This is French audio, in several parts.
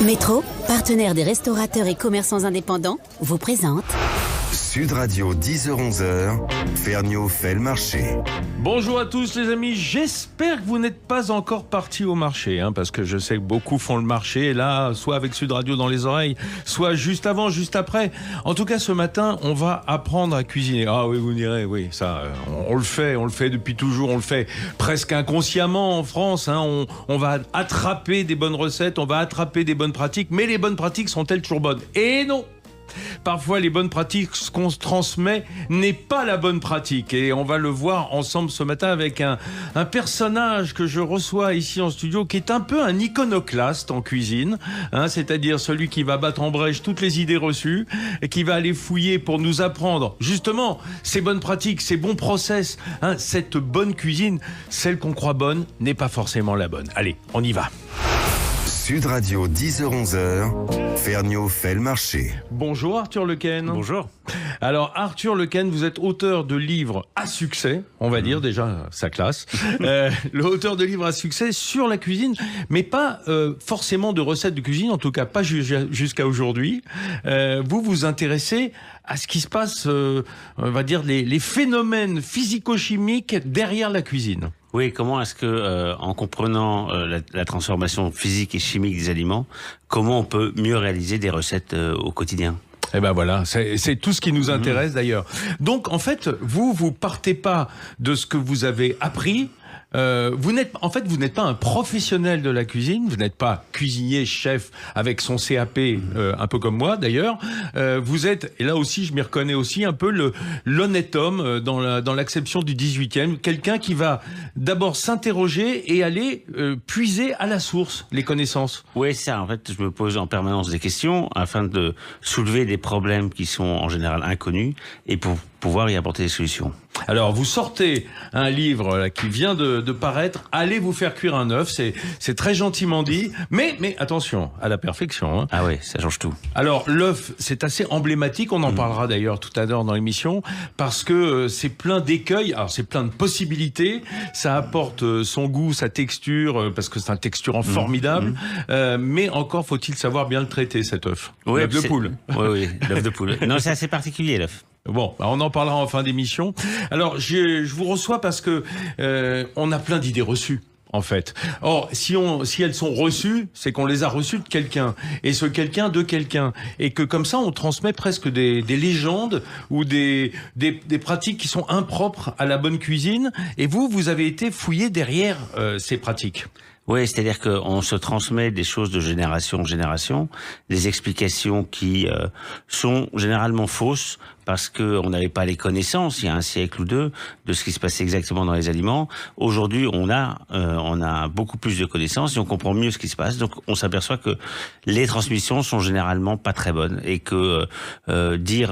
Métro, partenaire des restaurateurs et commerçants indépendants, vous présente Sud Radio 10h-11h, Ferniaud fait le marché. Bonjour à tous les amis, j'espère que vous n'êtes pas encore partis au marché, parce que je sais que beaucoup font le marché, là, soit avec Sud Radio dans les oreilles, soit juste avant, juste après. En tout cas, ce matin, on va apprendre à cuisiner. Ah oui, vous direz, oui, ça, on le fait depuis toujours, on le fait presque inconsciemment en France. On va attraper des bonnes recettes, on va attraper des bonnes pratiques, mais les bonnes pratiques sont-elles toujours bonnes? Et non! Parfois, les bonnes pratiques, ce qu'on se transmet n'est pas la bonne pratique. Et on va le voir ensemble ce matin avec un personnage que je reçois ici en studio qui est un peu un iconoclaste en cuisine. C'est-à-dire celui qui va battre en brèche toutes les idées reçues et qui va aller fouiller pour nous apprendre justement ces bonnes pratiques, ces bons process. Cette bonne cuisine, celle qu'on croit bonne, n'est pas forcément la bonne. Allez, on y va. Sud Radio 10h-11h, Ferniaud fait le marché. Bonjour Arthur Lequesne. Bonjour. Alors Arthur Lequesne, vous êtes auteur de livres à succès, on va dire déjà, ça classe. L'auteur de livres à succès sur la cuisine, mais pas forcément de recettes de cuisine, en tout cas pas jusqu'à aujourd'hui. Vous vous intéressez à ce qui se passe, on va dire les phénomènes physico-chimiques derrière la cuisine. Oui, comment est-ce que, en comprenant la transformation physique et chimique des aliments, comment on peut mieux réaliser des recettes au quotidien? Eh ben voilà, c'est tout ce qui nous intéresse d'ailleurs. Donc en fait, vous partez pas de ce que vous avez appris. Vous n'êtes pas un professionnel de la cuisine, vous n'êtes pas cuisinier, chef avec son CAP, un peu comme moi d'ailleurs. Vous êtes, et là aussi je m'y reconnais aussi, un peu l'honnête homme dans l'acception du 18e, quelqu'un qui va d'abord s'interroger et aller puiser à la source les connaissances. Oui, ça, en fait, je me pose en permanence des questions afin de soulever des problèmes qui sont en général inconnus et pour pouvoir y apporter des solutions. Alors, vous sortez un livre là, qui vient de paraître, allez vous faire cuire un œuf, c'est très gentiment dit, mais attention à la perfection. Ah oui, ça change tout. Alors, l'œuf, c'est assez emblématique, on en parlera d'ailleurs tout à l'heure dans l'émission, parce que c'est plein d'écueils, alors c'est plein de possibilités, ça apporte son goût, sa texture, parce que c'est un texturant formidable, mais encore faut-il savoir bien le traiter, cet œuf. Oui, l'œuf de poule. Oui, l'œuf de poule. Non, c'est assez particulier, l'œuf. Bon, on en parlera en fin d'émission. Alors, je vous reçois parce que on a plein d'idées reçues. En fait. Or, si elles sont reçues, c'est qu'on les a reçues de quelqu'un. Et ce quelqu'un de quelqu'un. Et que comme ça, on transmet presque des légendes ou des pratiques qui sont impropres à la bonne cuisine. Et vous avez été fouillé derrière ces pratiques. Oui, c'est-à-dire qu'on se transmet des choses de génération en génération, des explications qui sont généralement fausses parce que on n'avait pas les connaissances il y a un siècle ou deux de ce qui se passait exactement dans les aliments. Aujourd'hui, on a beaucoup plus de connaissances et on comprend mieux ce qui se passe. Donc, on s'aperçoit que les transmissions sont généralement pas très bonnes et que dire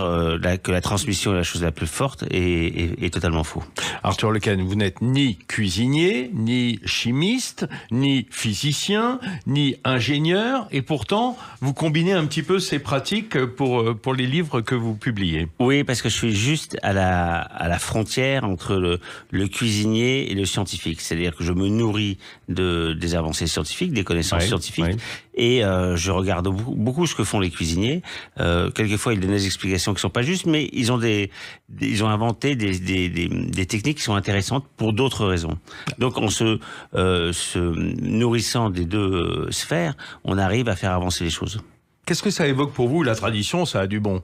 que la transmission est la chose la plus forte est totalement faux. Arthur Lequesne, vous n'êtes ni cuisinier, ni chimiste, ni physicien, ni ingénieur, et pourtant, vous combinez un petit peu ces pratiques pour les livres que vous publiez. Oui, parce que je suis juste à la frontière entre le cuisinier et le scientifique. C'est-à-dire que je me nourris des avancées scientifiques, des connaissances scientifiques, et je regarde beaucoup ce que font les cuisiniers. Quelquefois, ils donnent des explications qui sont pas justes, mais ils ont inventé des techniques qui sont intéressantes pour d'autres raisons. Donc, en se nourrissant des deux sphères, on arrive à faire avancer les choses. Qu'est-ce que ça évoque pour vous? La tradition, ça a du bon.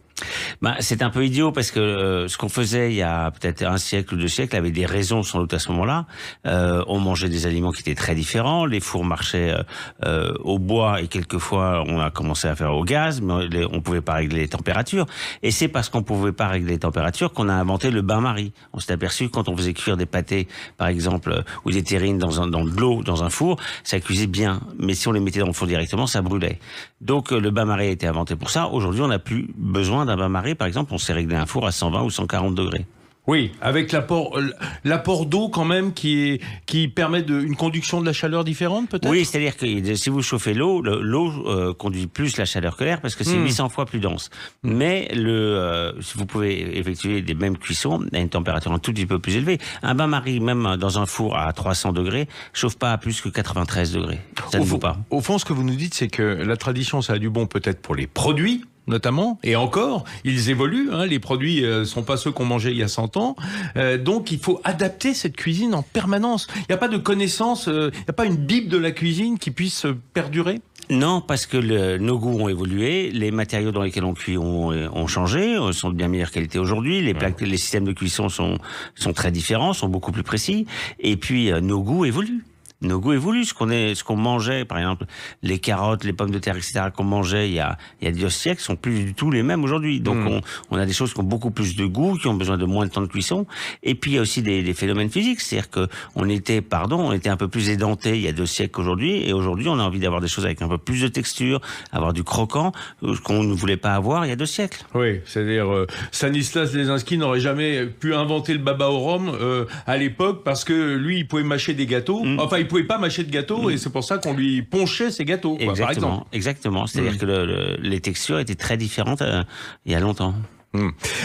C'est un peu idiot parce que ce qu'on faisait il y a peut-être un siècle ou 2 siècles avait des raisons sans doute à ce moment-là. On mangeait des aliments qui étaient très différents. Les fours marchaient au bois et quelquefois on a commencé à faire au gaz, mais on pouvait pas régler les températures. Et c'est parce qu'on pouvait pas régler les températures qu'on a inventé le bain-marie. On s'est aperçu que quand on faisait cuire des pâtés, par exemple, ou des terrines dans de l'eau, dans un four, ça cuisait bien. Mais si on les mettait dans le four directement, ça brûlait. Donc le bain-marie a été inventé pour ça. Aujourd'hui, on n'a plus besoin d'un bain-marie. Par exemple, on sait régler un four à 120 ou 140 degrés. Oui, avec l'apport d'eau quand même qui permet une conduction de la chaleur différente peut-être. Oui, c'est-à-dire que si vous chauffez l'eau, l'eau conduit plus la chaleur que l'air parce que c'est 800 fois plus dense. Mais vous pouvez effectuer des mêmes cuissons à une température un tout petit peu plus élevée. Un bain-marie, même dans un four à 300 degrés, chauffe pas à plus que 93 degrés. Ça ne vaut pas. Au fond, ce que vous nous dites, c'est que la tradition, ça a du bon peut-être pour les produits, notamment, et encore, ils évoluent, hein, les produits sont pas ceux qu'on mangeait il y a 100 ans, donc il faut adapter cette cuisine en permanence. Il n'y a pas de connaissance, il n'y a pas une bible de la cuisine qui puisse perdurer? Non, parce que nos goûts ont évolué, les matériaux dans lesquels on cuit ont changé, sont de bien meilleure qualité aujourd'hui, les systèmes de cuisson sont très différents, sont beaucoup plus précis, et puis nos goûts évoluent. Nos goûts évoluent. Ce qu'on mangeait, par exemple, les carottes, les pommes de terre, etc., qu'on mangeait il y a 2 siècles, sont plus du tout les mêmes aujourd'hui. Donc, on a des choses qui ont beaucoup plus de goût, qui ont besoin de moins de temps de cuisson. Et puis, il y a aussi des phénomènes physiques. C'est-à-dire que on était un peu plus édenté il y a 2 siècles qu'aujourd'hui. Et aujourd'hui, on a envie d'avoir des choses avec un peu plus de texture, avoir du croquant, qu'on ne voulait pas avoir il y a 2 siècles. Oui, c'est-à-dire, Stanislas Lesinski n'aurait jamais pu inventer le baba au rhum, à l'époque, parce que lui, il pouvait mâcher des gâteaux. Enfin, il pouvait pas mâcher de gâteaux et c'est pour ça qu'on lui ponchait ses gâteaux, quoi, par exemple. Exactement. C'est-à-dire que les textures étaient très différentes il y a longtemps.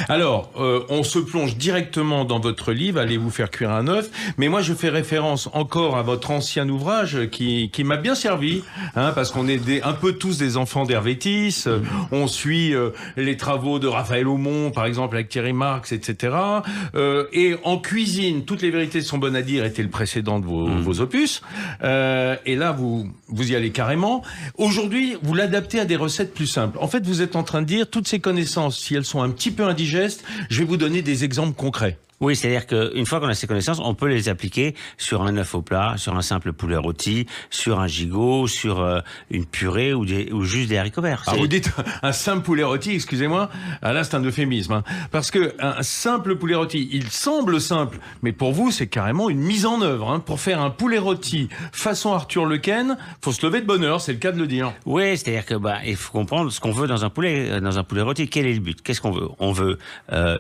Alors, on se plonge directement dans votre livre, allez vous faire cuire un œuf, mais moi je fais référence encore à votre ancien ouvrage qui m'a bien servi, hein, parce qu'on est un peu tous des enfants d'Hervétis, on suit les travaux de Raphaël Aumont, par exemple avec Thierry Marx, etc. Et en cuisine, toutes les vérités sont bonnes à dire était le précédent de vos opus, et là vous y allez carrément. Aujourd'hui, vous l'adaptez à des recettes plus simples. En fait, vous êtes en train de dire toutes ces connaissances, si elles sont un petit peu indigestes, je vais vous donner des exemples concrets. Oui, c'est-à-dire qu'une fois qu'on a ces connaissances, on peut les appliquer sur un œuf au plat, sur un simple poulet rôti, sur un gigot, sur une purée ou juste des haricots verts. Ah, vous dites un simple poulet rôti, excusez-moi, là c'est un euphémisme, hein, parce que un simple poulet rôti, il semble simple, mais pour vous c'est carrément une mise en œuvre. Hein. Pour faire un poulet rôti façon Arthur Lequesne, faut se lever de bonne heure, c'est le cas de le dire. Oui, c'est-à-dire que il faut comprendre ce qu'on veut dans un poulet rôti. Quel est le but? Qu'est-ce qu'on veut? On veut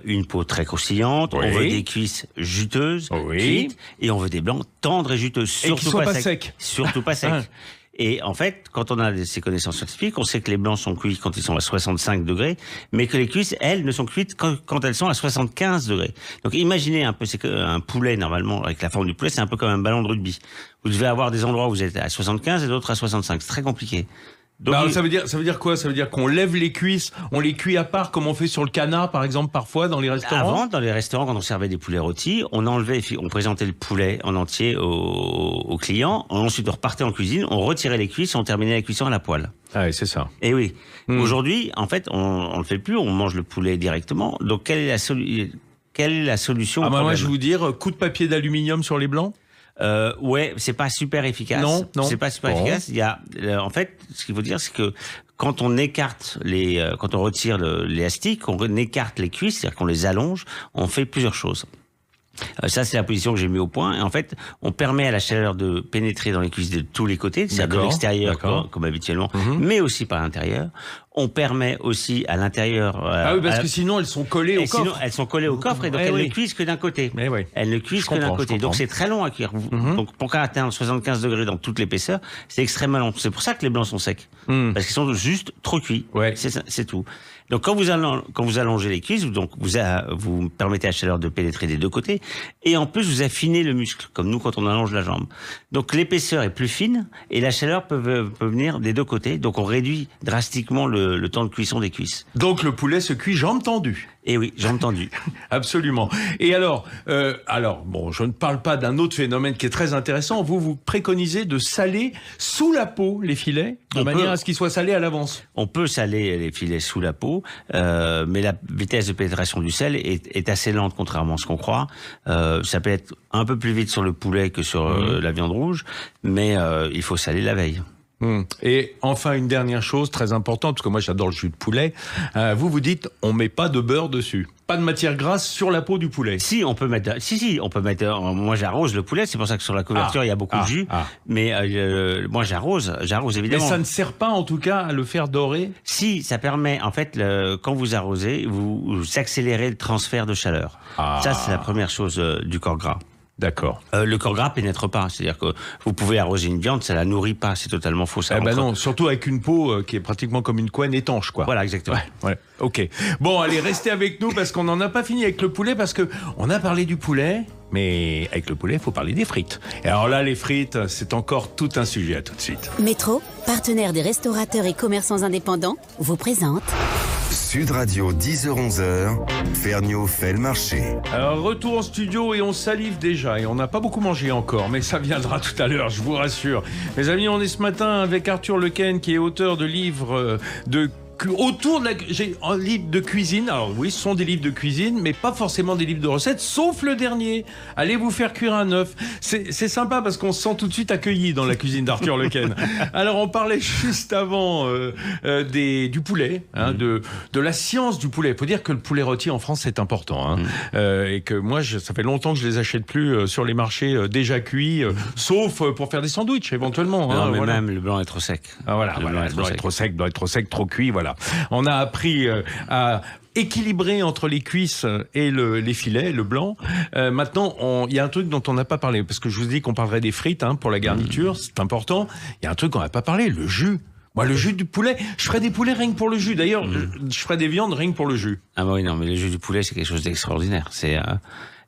une peau très croustillante, on veut des cuisses juteuses, cuites, et on veut des blancs tendres et juteux, surtout pas secs. Surtout pas secs. Et en fait, quand on a ces connaissances scientifiques, on sait que les blancs sont cuits quand ils sont à 65 degrés, mais que les cuisses, elles, ne sont cuites quand elles sont à 75 degrés. Donc imaginez un peu, c'est qu'un poulet, normalement, avec la forme du poulet, c'est un peu comme un ballon de rugby. Vous devez avoir des endroits où vous êtes à 75 et d'autres à 65. C'est très compliqué. Donc, ça veut dire quoi? Ça veut dire qu'on lève les cuisses, on les cuit à part, comme on fait sur le canard, par exemple, parfois, dans les restaurants? Avant, dans les restaurants, quand on servait des poulets rôtis, on présentait le poulet en entier aux clients, ensuite on repartait en cuisine, on retirait les cuisses, on terminait la cuisson à la poêle. Ah oui, c'est ça. Et oui. Aujourd'hui, en fait, on le fait plus, on mange le poulet directement. Donc, quelle est la solution? Moi, je vais vous dire, coup de papier d'aluminium sur les blancs? Ouais, c'est pas super efficace. Non. C'est pas super efficace. Il y a, en fait, ce qu'il faut dire, c'est que quand on écarte quand on retire l'élastique, on écarte les cuisses, c'est-à-dire qu'on les allonge, on fait plusieurs choses. Ça, c'est la position que j'ai mis au point. Et en fait, on permet à la chaleur de pénétrer dans les cuisses de tous les côtés, c'est-à-dire de l'extérieur, comme habituellement, mais aussi par l'intérieur. On permet aussi à l'intérieur... ah oui, parce que sinon, elles sont collées au coffre. Sinon, elles sont collées au coffre et donc elles ne cuisent que d'un côté. Elles ne cuisent que d'un côté. Donc, c'est très long à cuire. Donc, pour atteindre 75 degrés dans toute l'épaisseur, c'est extrêmement long. C'est pour ça que les blancs sont secs. Parce qu'ils sont juste trop cuits. C'est tout. Donc, quand vous allongez les cuisses, donc vous permettez à la chaleur de pénétrer des deux côtés, et en plus vous affinez le muscle, comme nous quand on allonge la jambe. Donc l'épaisseur est plus fine et la chaleur peut venir des deux côtés. Donc on réduit drastiquement le temps de cuisson des cuisses. Donc le poulet se cuit jambes tendues. Eh oui, jambes tendues. Absolument. Et alors, bon, je ne parle pas d'un autre phénomène qui est très intéressant. Vous préconisez de saler sous la peau les filets, de manière à ce qu'ils soient salés à l'avance. On peut saler les filets sous la peau, mais la vitesse de pénétration du sel est assez lente, contrairement à ce qu'on croit. Ça peut être un peu plus vite sur le poulet que sur la viande rouge, mais il faut saler la veille. Et enfin, une dernière chose très importante, parce que moi j'adore le jus de poulet. Vous dites, on met pas de beurre dessus. Pas de matière grasse sur la peau du poulet. Si, on peut mettre. On peut mettre. Moi, j'arrose le poulet. C'est pour ça que sur la couverture, il y a beaucoup de jus. Mais moi, j'arrose évidemment. Mais ça ne sert pas, en tout cas, à le faire dorer. Si, ça permet. En fait, quand vous arrosez, vous accélérez le transfert de chaleur. Ça, c'est la première chose du corps gras. D'accord. Le corps gras pénètre pas, c'est-à-dire que vous pouvez arroser une viande, ça la nourrit pas, c'est totalement faux. Ça non, surtout avec une peau qui est pratiquement comme une couenne étanche, quoi. Voilà, exactement. Ouais. Ok. Bon, allez, restez avec nous parce qu'on n'en a pas fini avec le poulet, parce que on a parlé du poulet, mais avec le poulet, il faut parler des frites. Et alors là, les frites, c'est encore tout un sujet. À tout de suite. Métro, partenaire des restaurateurs et commerçants indépendants, vous présente Sud Radio 10h-11h, Ferniaud fait le marché. Alors, retour en studio et on salive déjà et on n'a pas beaucoup mangé encore, mais ça viendra tout à l'heure, je vous rassure. Mes amis, on est ce matin avec Arthur Lequesne qui est auteur de livres autour de j'ai un livre de cuisine. Alors oui, ce sont des livres de cuisine, mais pas forcément des livres de recettes, sauf le dernier. Allez vous faire cuire un œuf. C'est sympa parce qu'on se sent tout de suite accueilli dans la cuisine d'Arthur Lequesne. Alors on parlait juste avant du poulet, de la science du poulet. Il faut dire que le poulet rôti en France c'est important, et que moi ça fait longtemps que je les achète plus sur les marchés déjà cuits, sauf pour faire des sandwichs éventuellement. Non, mais même le blanc est trop sec. Le blanc est trop sec, trop cuit, voilà. On a appris à équilibrer entre les cuisses et les filets, le blanc. Maintenant, il y a un truc dont on n'a pas parlé, parce que je vous dis qu'on parlerait des frites pour la garniture, c'est important. Il y a un truc qu'on n'a pas parlé, le jus. Moi, le jus du poulet, je ferais des poulets rien que pour le jus. D'ailleurs, je ferais des viandes rien que pour le jus. Ah oui, non, mais le jus du poulet, c'est quelque chose d'extraordinaire. C'est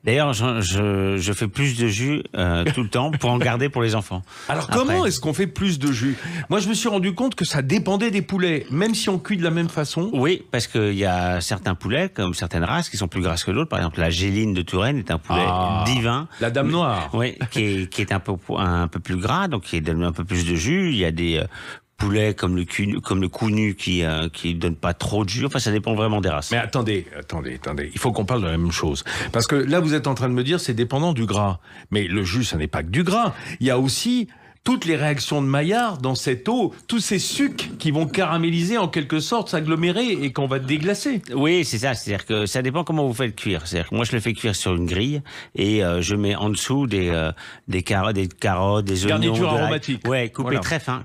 D'ailleurs, je fais plus de jus tout le temps pour en garder pour les enfants. Alors comment est-ce qu'on fait plus de jus ? Moi, je me suis rendu compte que ça dépendait des poulets, même si on cuit de la même façon. Oui, parce qu'il y a certains poulets, comme certaines races, qui sont plus grasses que d'autres. Par exemple, la Géline de Touraine est un poulet divin. La Dame Noire. Oui, qui est un peu plus gras, donc qui donne un peu plus de jus. Il y a des poulets comme le Cou-Nu qui donne pas trop de jus. Enfin, ça dépend vraiment des races. Mais attendez. Il faut qu'on parle de la même chose. Parce que là, vous êtes en train de me dire, c'est dépendant du gras. Mais le jus, ça n'est pas que du gras. Il y a aussi toutes les réactions de Maillard dans cette eau, tous ces sucs qui vont caraméliser en quelque sorte, s'agglomérer et qu'on va déglacer. Oui, c'est ça. C'est-à-dire que ça dépend comment vous faites cuire. C'est-à-dire que moi, je le fais cuire sur une grille et je mets en dessous des carottes, des oignons. Garniture aromatique. Ouais, coupé très fin.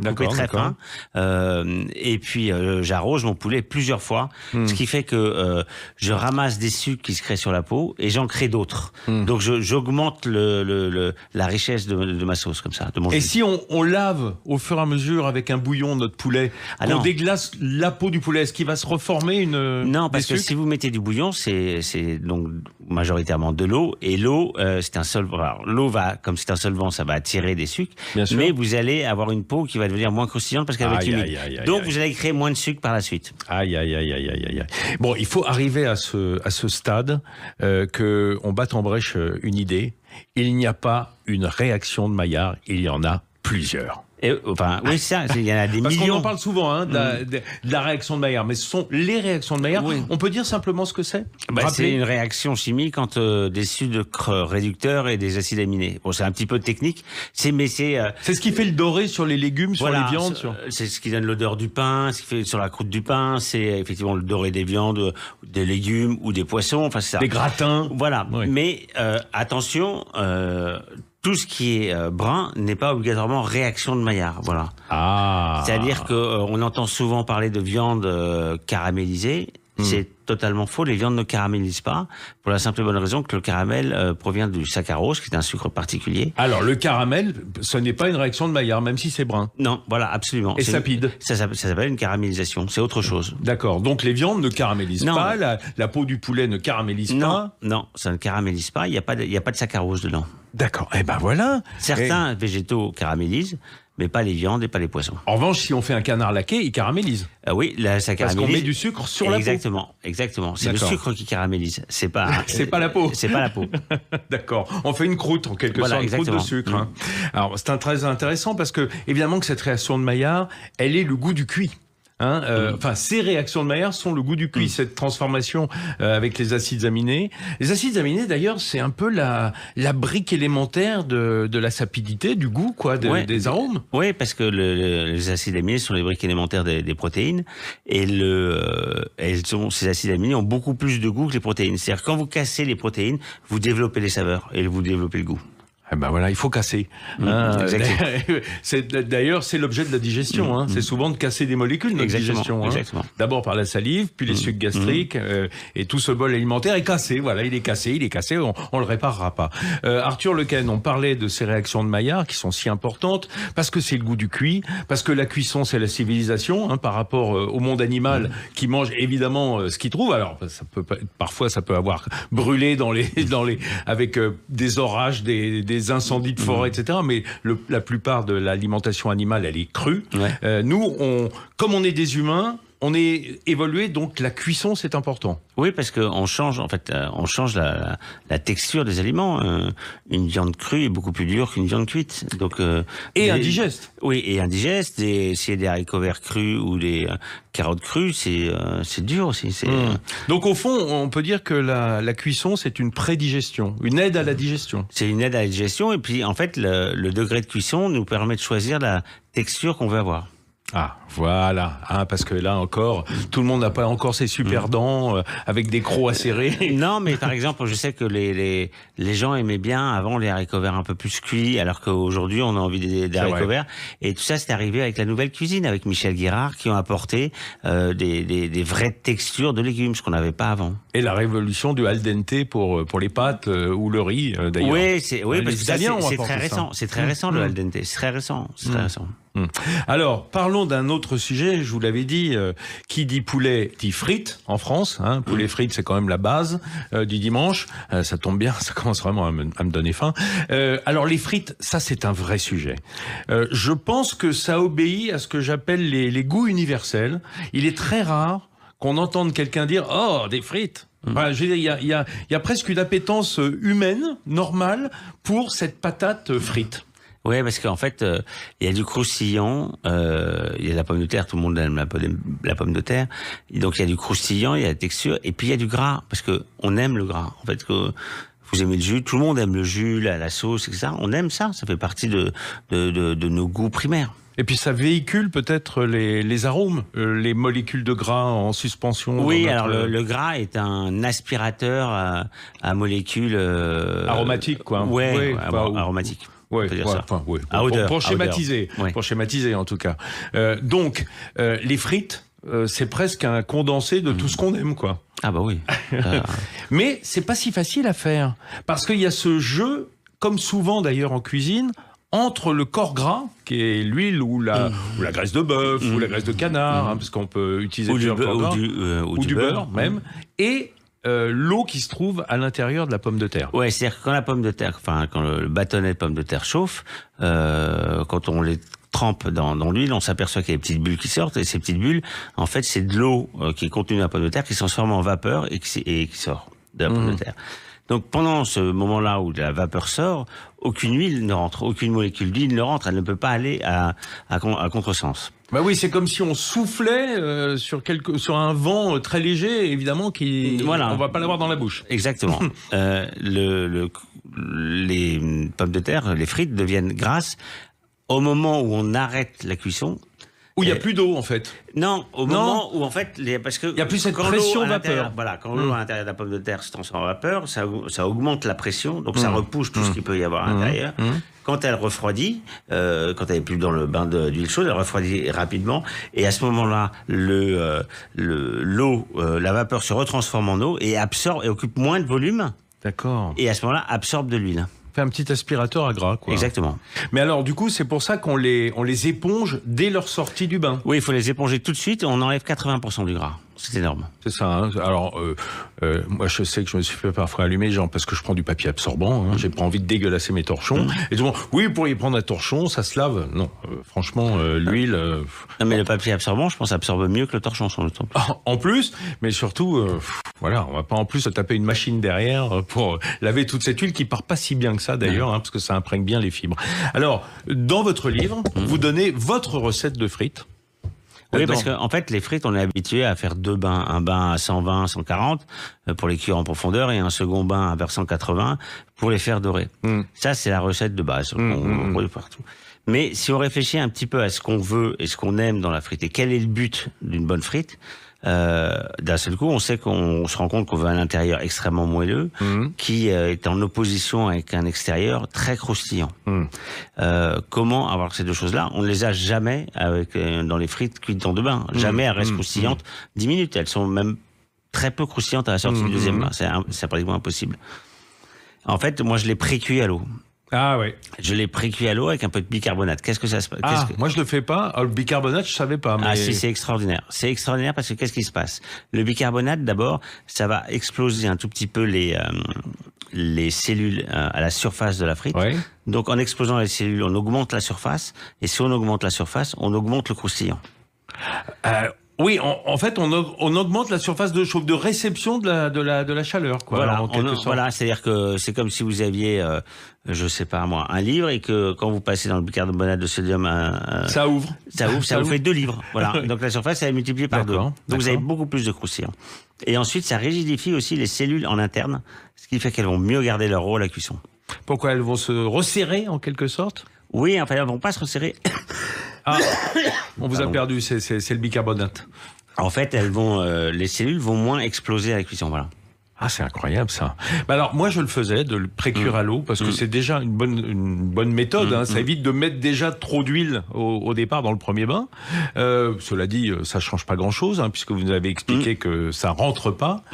Et puis, j'arrose mon poulet plusieurs fois. Ce qui fait que je ramasse des sucs qui se créent sur la peau et j'en crée d'autres. Donc, j'augmente la richesse de ma sauce comme ça, de mon jus. Et si on lave au fur et à mesure avec un bouillon notre poulet, on déglace la peau du poulet, est-ce qu'il va se reformer Non, parce que si vous mettez du bouillon, c'est donc majoritairement de l'eau, et l'eau, c'est un solvant. Alors, l'eau va, comme c'est un solvant, ça va attirer des sucres, mais vous allez avoir une peau qui va devenir moins croustillante parce qu'elle va être humide. Donc vous allez créer moins de sucre par la suite. Aïe. Bon, il faut arriver à ce stade que on batte en brèche une idée. Il n'y a pas une réaction de Maillard, il y en a plusieurs. Oui, ça, il y en a des Parce millions. qu'on en parle souvent de la réaction de Maillard, mais ce sont les réactions de Maillard. Oui. On peut dire simplement ce que c'est ? C'est une réaction chimique entre des sucres réducteurs et des acides aminés. Bon, c'est un petit peu technique, c'est ce qui fait le doré sur les légumes, sur les viandes. C'est ce qui donne l'odeur du pain, ce qui fait sur la croûte du pain, c'est effectivement le doré des viandes, des légumes ou des poissons. Enfin, c'est ça. Des gratins. Voilà. Oui. Mais attention. Tout ce qui est brun n'est pas obligatoirement réaction de Maillard, voilà. C'est-à-dire que on entend souvent parler de viande caramélisée. C'est totalement faux. Les viandes ne caramélisent pas pour la simple et bonne raison que le caramel provient du saccharose, qui est un sucre particulier. Alors le caramel, ce n'est pas une réaction de Maillard, même si c'est brun. Non, voilà, absolument. Et sapide. Ça s'appelle une caramélisation. C'est autre chose. D'accord. Donc les viandes ne caramélisent pas. La peau du poulet ne caramélise pas. Non, ça ne caramélise pas. Il y a pas de saccharose dedans. D'accord. Eh ben voilà. Certains végétaux caramélisent, mais pas les viandes et pas les poissons. En revanche, si on fait un canard laqué, il caramélise. Oui, là, ça caramélise. Parce qu'on met du sucre sur la peau. Exactement. C'est le sucre qui caramélise. C'est pas. C'est pas la peau. C'est pas la peau. D'accord. On fait une croûte en quelque sorte, une croûte de sucre. Alors c'est très intéressant parce que évidemment que cette réaction de Maillard, elle est le goût du cuit. Enfin, ces réactions de Maillard sont le goût du cuit, cette transformation avec les acides aminés. Les acides aminés, d'ailleurs, c'est un peu la brique élémentaire de la sapidité, du goût, quoi, des arômes. Oui, parce que les acides aminés sont les briques élémentaires des protéines, et ces acides aminés ont beaucoup plus de goût que les protéines. C'est-à-dire, quand vous cassez les protéines, vous développez les saveurs et vous développez le goût. Eh ben voilà, il faut casser. D'ailleurs, c'est l'objet de la digestion. C'est souvent de casser des molécules, notre digestion. Exactement. D'abord par la salive, puis les sucs gastriques, et tout ce bol alimentaire est cassé. Voilà, il est cassé, on le réparera pas. Arthur Lequesne, on parlait de ces réactions de Maillard qui sont si importantes, parce que c'est le goût du cuit, parce que la cuisson, c'est la civilisation, par rapport au monde animal qui mange évidemment ce qu'il trouve. Alors, parfois, ça peut avoir brûlé avec des orages, des incendies de forêt, etc. Mais la plupart de l'alimentation animale, elle est crue. Nous, comme on est des humains, on est évolué, donc la cuisson, c'est important. Oui, parce qu'on change, la texture des aliments. Une viande crue est beaucoup plus dure qu'une viande cuite. Donc, indigeste. Oui, et indigeste. S'il y a des haricots verts crus ou des carottes crues, c'est dur aussi. Donc, au fond, on peut dire que la cuisson, c'est une prédigestion, une aide à la digestion. C'est une aide à la digestion, et puis, en fait, le degré de cuisson nous permet de choisir la texture qu'on veut avoir. Ah, voilà, parce que là encore, tout le monde n'a pas encore ses super dents avec des crocs acérés. Non, mais par exemple, je sais que les gens aimaient bien avant les haricots verts un peu plus cuits, alors qu'aujourd'hui on a envie des haricots verts. Et tout ça, c'est arrivé avec la nouvelle cuisine, avec Michel Guérard, qui ont apporté des vraies textures de légumes, ce qu'on n'avait pas avant. Et la révolution du al dente pour les pâtes ou le riz, d'ailleurs. Oui, parce que c'est très récent. C'est très récent le al dente. C'est très récent. Alors, parlons d'un autre sujet. Je vous l'avais dit, qui dit poulet dit frites en France. Poulet frites, c'est quand même la base du dimanche. Ça tombe bien, ça commence vraiment à me donner faim. Alors, les frites, ça, c'est un vrai sujet. Je pense que ça obéit à ce que j'appelle les goûts universels. Il est très rare qu'on entende quelqu'un dire « Oh, des frites !» Voilà, je veux dire, il y a presque une appétence humaine, normale, pour cette patate frite. Oui, parce qu'en fait, il y a du croustillant, il y a la pomme de terre, tout le monde aime la pomme de terre. Et donc, il y a du croustillant, il y a la texture, et puis il y a du gras, parce que on aime le gras. En fait, que vous aimez le jus, tout le monde aime le jus, la sauce, etc. On aime ça, ça fait partie de nos goûts primaires. Et puis ça véhicule peut-être les arômes, les molécules de gras en suspension. Oui, alors le gras est un aspirateur à molécules aromatiques, quoi. Aromatiques. Ouais, pour schématiser, pour schématiser en tout cas. Donc, les frites, c'est presque un condensé de tout ce qu'on aime, quoi. Ah bah oui. Mais c'est pas si facile à faire, parce qu'il y a ce jeu, comme souvent d'ailleurs en cuisine, entre le corps gras, qui est l'huile ou la graisse de bœuf ou la graisse de canard, parce qu'on peut utiliser du beurre même, et l'eau qui se trouve à l'intérieur de la pomme de terre. Ouais, c'est-à-dire que quand la pomme de terre, quand le bâtonnet de pomme de terre chauffe, quand on les trempe dans l'huile, on s'aperçoit qu'il y a des petites bulles qui sortent, et ces petites bulles, en fait, c'est de l'eau qui est contenue dans la pomme de terre qui se transforme en vapeur et qui sort de la pomme de terre. Donc pendant ce moment-là où la vapeur sort, aucune huile ne rentre, aucune molécule d'huile ne rentre, elle ne peut pas aller à contresens. Bah oui, c'est comme si on soufflait sur un vent très léger, évidemment, on va pas l'avoir dans la bouche. Exactement. Les pommes de terre, les frites deviennent grasses au moment où on arrête la cuisson. Où il n'y a plus d'eau, en fait. Non, au moment où, en fait, parce que... Il n'y a plus cette pression vapeur. Voilà, quand l'eau à l'intérieur de la pomme de terre se transforme en vapeur, ça augmente la pression, donc ça repousse tout ce qu'il peut y avoir à l'intérieur. Quand elle refroidit, quand elle est plus dans le bain d'huile chaude, elle refroidit rapidement, et à ce moment-là, l'eau, la vapeur se retransforme en eau et absorbe et occupe moins de volume. D'accord. Et à ce moment-là, absorbe de l'huile. Fait un petit aspirateur à gras, quoi. Exactement. Mais alors, du coup, c'est pour ça qu'on les éponge dès leur sortie du bain. Oui, il faut les éponger tout de suite et on enlève 80% du gras. C'est énorme. C'est ça. Alors, moi, je sais que je me suis fait parfois allumer, parce que je prends du papier absorbant. J'ai pas envie de dégueulasser mes torchons. Et tout le monde, oui, pour y prendre un torchon, ça se lave. Non, franchement, l'huile... Non, mais le papier absorbant, je pense, absorbe mieux que le torchon sur le temps. En plus, mais surtout, voilà, on va pas en plus se taper une machine derrière pour laver toute cette huile qui part pas si bien que ça, d'ailleurs, parce que ça imprègne bien les fibres. Alors, dans votre livre, vous donnez votre recette de frites. Oui, parce qu'en fait, les frites, on est habitué à faire 2 bains. Un bain à 120, 140 pour les cuire en profondeur et un second bain à vers 180 pour les faire dorer. Ça, c'est la recette de base qu'on trouve partout. Mais si on réfléchit un petit peu à ce qu'on veut et ce qu'on aime dans la frite et quel est le but d'une bonne frite, d'un seul coup, on sait qu'on se rend compte qu'on veut un intérieur extrêmement moelleux qui est en opposition avec un extérieur très croustillant. Comment avoir ces deux choses-là? On ne les a jamais avec dans les frites cuites en 2 bains. Jamais elles restent croustillantes 10 minutes. Elles sont même très peu croustillantes à la sortie du deuxième bain. C'est pratiquement impossible. En fait, moi, je les pré-cuis à l'eau. Ah ouais. Je l'ai pré-cuit à l'eau avec un peu de bicarbonate. Qu'est-ce que ça se passe? Moi je le fais pas. Le bicarbonate, je savais pas. Mais... Ah si, c'est extraordinaire. C'est extraordinaire parce que qu'est-ce qui se passe? Le bicarbonate, d'abord, ça va exploser un tout petit peu les cellules à la surface de la frite. Ouais. Donc en explosant les cellules, on augmente la surface. Et si on augmente la surface, on augmente le croustillant. Oui, en fait, on augmente la surface de chauffe, de réception de la chaleur, quoi. Voilà, en quelque sorte. voilà, c'est-à-dire que c'est comme si vous aviez, je sais pas moi, un livre et que quand vous passez dans le bicarbonate de sodium, Ça ouvre. ça vous fait 2 livres. Voilà. Donc la surface elle est multipliée par 2. Donc vous avez beaucoup plus de croustillant. Et ensuite, ça rigidifie aussi les cellules en interne, ce qui fait qu'elles vont mieux garder leur rôle à la cuisson. Pourquoi elles vont se resserrer en quelque sorte? Oui, enfin, elles vont pas se resserrer. Ah, on vous a perdu, c'est le bicarbonate. En fait, les cellules vont moins exploser à la cuisson, voilà. Ah, c'est incroyable ça. Bah alors moi je le faisais de le précuire à l'eau parce que c'est déjà une bonne méthode. Ça évite de mettre déjà trop d'huile au départ dans le premier bain. Cela dit, ça change pas grand chose puisque vous nous avez expliqué que ça rentre pas.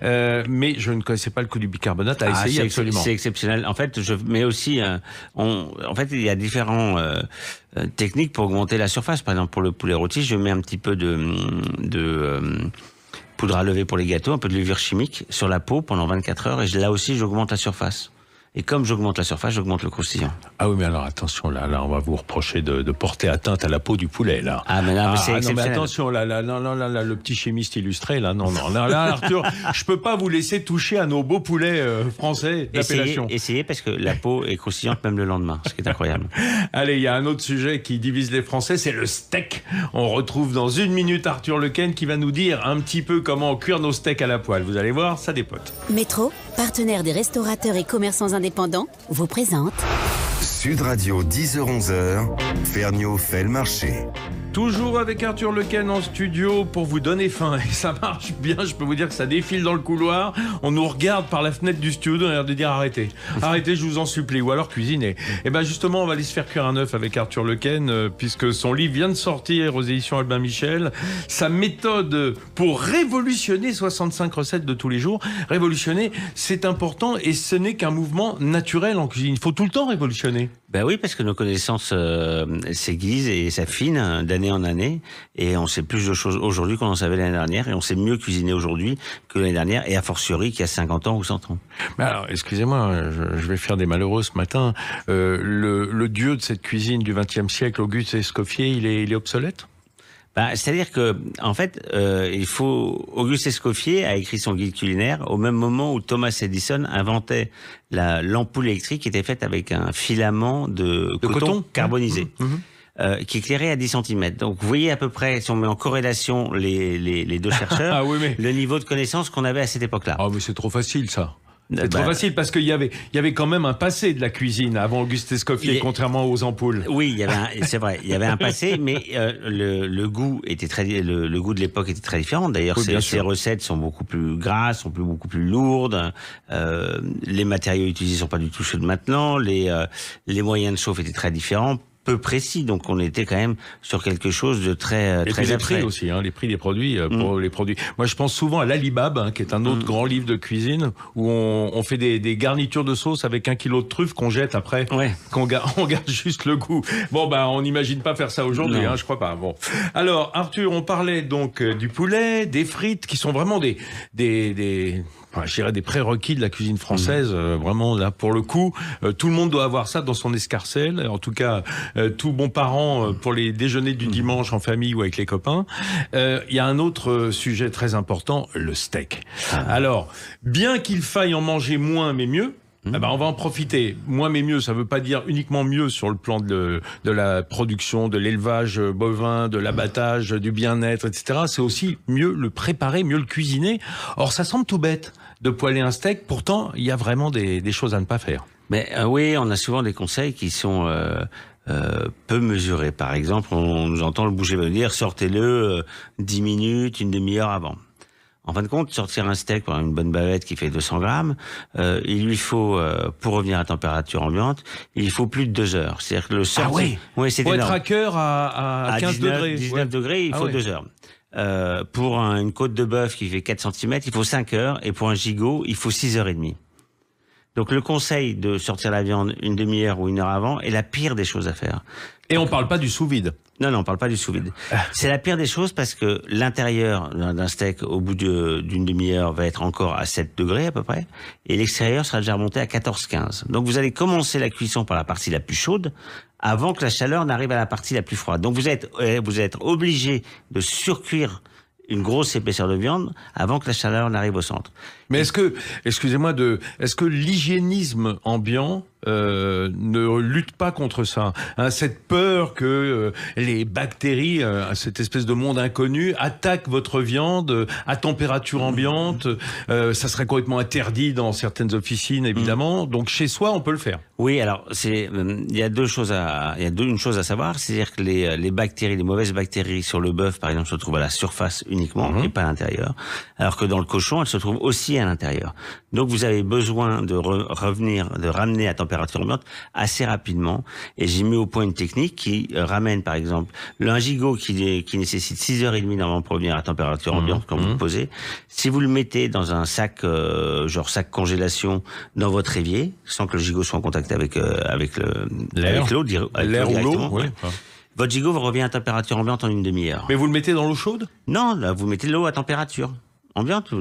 Mais je ne connaissais pas le coup du bicarbonate à essayer absolument. C'est exceptionnel. En fait, je mets aussi. En fait, il y a différents techniques pour augmenter la surface. Par exemple, pour le poulet rôti, je mets un petit peu de poudre à lever pour les gâteaux, un peu de levure chimique sur la peau pendant 24 heures et là aussi j'augmente la surface. Et comme j'augmente la surface, j'augmente le croustillant. Ah oui, mais alors attention, là, on va vous reprocher de porter atteinte à la peau du poulet, là. Ah, mais là, c'est exceptionnel. Non, mais attention, là, le petit chimiste illustré, là, non, là, Arthur, je peux pas vous laisser toucher à nos beaux poulets français d'appellation. Essayez, parce que la peau est croustillante même le lendemain, ce qui est incroyable. Allez, il y a un autre sujet qui divise les Français, c'est le steak. On retrouve dans 1 minute Arthur Lequesne qui va nous dire un petit peu comment cuire nos steaks à la poêle. Vous allez voir, ça dépote. Métro, partenaire des restaurateurs et commerçants indépendants, vous présente Sud Radio 10h-11h, Ferniaud fait le marché. Toujours avec Arthur Lequesne en studio pour vous donner faim. Et ça marche bien, je peux vous dire que ça défile dans le couloir. On nous regarde par la fenêtre du studio, on a l'air de dire arrêtez. Arrêtez, je vous en supplie. Ou alors cuisinez. Et bien justement, on va aller se faire cuire un œuf avec Arthur Lequesne, puisque son livre vient de sortir aux éditions Albin Michel. Sa méthode pour révolutionner 65 recettes de tous les jours. Révolutionner, c'est important et ce n'est qu'un mouvement naturel en cuisine. Il faut tout le temps révolutionner. Ben oui, parce que nos connaissances s'aiguisent et s'affinent d'année en année, et on sait plus de choses aujourd'hui qu'on en savait l'année dernière, et on sait mieux cuisiner aujourd'hui que l'année dernière, et a fortiori qu'il y a 50 ans ou 100 ans. Mais alors, excusez-moi, je vais faire des malheureux ce matin. Le dieu de cette cuisine du XXe siècle, Auguste Escoffier, il est obsolète ? C'est-à-dire que, en fait, Auguste Escoffier a écrit son guide culinaire au même moment où Thomas Edison inventait l'ampoule électrique qui était faite avec un filament de coton carbonisé. Qui éclairait à 10 cm. Donc, vous voyez à peu près, si on met en corrélation les deux chercheurs, le niveau de connaissance qu'on avait à cette époque-là. Ah, mais c'est trop facile, ça. C'est trop facile parce qu'il y avait quand même un passé de la cuisine avant Auguste Escoffier, contrairement aux ampoules. Oui, c'est vrai, il y avait un passé, mais le goût le goût de l'époque était très différent. D'ailleurs, ces recettes sont beaucoup plus grasses, sont beaucoup plus lourdes. Les matériaux utilisés sont pas du tout ceux de maintenant. Les moyens de chauffe étaient très différents. Peu précis, donc on était quand même sur quelque chose de très très les prix aussi, les prix des produits pour les produits. Moi, je pense souvent à l'Alibab, qui est un autre grand livre de cuisine où on fait des garnitures de sauce avec 1 kilo de truffes qu'on jette après, on garde juste le goût. Bon, on n'imagine pas faire ça aujourd'hui, je crois pas. Bon, alors Arthur, on parlait donc du poulet, des frites, qui sont vraiment des je dirais des prérequis de la cuisine française, vraiment là pour le coup, tout le monde doit avoir ça dans son escarcelle. En tout cas, tout bon parent pour les déjeuners du dimanche en famille ou avec les copains. Il y a un autre sujet très important, le steak. Alors, bien qu'il faille en manger moins mais mieux, Ah bah on va en profiter. Moins mais mieux, ça ne veut pas dire uniquement mieux sur le plan de la production, de l'élevage bovin, de l'abattage, du bien-être, etc. C'est aussi mieux le préparer, mieux le cuisiner. Or, ça semble tout bête de poêler un steak. Pourtant, il y a vraiment des choses à ne pas faire. Mais oui, on a souvent des conseils qui sont peu mesurés. Par exemple, on nous entend le boucher veut dire sortez-le 10 minutes, une demi-heure avant. En fin de compte, sortir un steak, par une bonne bavette qui fait 200 grammes, il lui faut, pour revenir à température ambiante, il faut plus de 2 heures. C'est-à-dire que le sortir... Ah oui, ouais, c'est pour énorme. être à cœur à 15 degrés. 19 degrés, il faut 2 heures. Pour une côte de bœuf qui fait 4 cm, il faut 5 heures. Et pour un gigot, il faut 6 heures et demie. Donc le conseil de sortir la viande une demi-heure ou une heure avant est la pire des choses à faire. Et on ne parle pas du sous-vide. Non, on parle pas du sous-vide. C'est la pire des choses parce que l'intérieur d'un steak, au bout d'une demi-heure, va être encore à 7 degrés à peu près, et l'extérieur sera déjà remonté à 14-15. Donc vous allez commencer la cuisson par la partie la plus chaude, avant que la chaleur n'arrive à la partie la plus froide. Donc vous êtes obligé de surcuire une grosse épaisseur de viande avant que la chaleur n'arrive au centre. Mais est-ce que l'hygiénisme ambiant ne lutte pas contre ça, hein, cette peur que les bactéries, cette espèce de monde inconnu, attaquent votre viande à température ambiante. Ça serait complètement interdit dans certaines officines, évidemment. Donc chez soi, on peut le faire. Oui, alors il y a une chose à savoir, c'est-à-dire que les bactéries, les mauvaises bactéries sur le bœuf, par exemple, se trouvent à la surface uniquement et pas à l'intérieur, alors que dans le cochon, elles se trouvent aussi à l'intérieur. Donc vous avez besoin de ramener à température ambiante assez rapidement. Et j'ai mis au point une technique qui ramène, par exemple, un gigot qui nécessite 6h30 normalement pour revenir à température ambiante quand vous le posez. Si vous le mettez dans un sac, genre sac congélation, dans votre évier, sans que le gigot soit en contact avec l'eau directement. Oui. Votre gigot revient à température ambiante en une demi-heure. Mais vous le mettez dans l'eau chaude ? Non, là, vous mettez de l'eau à température ambiante.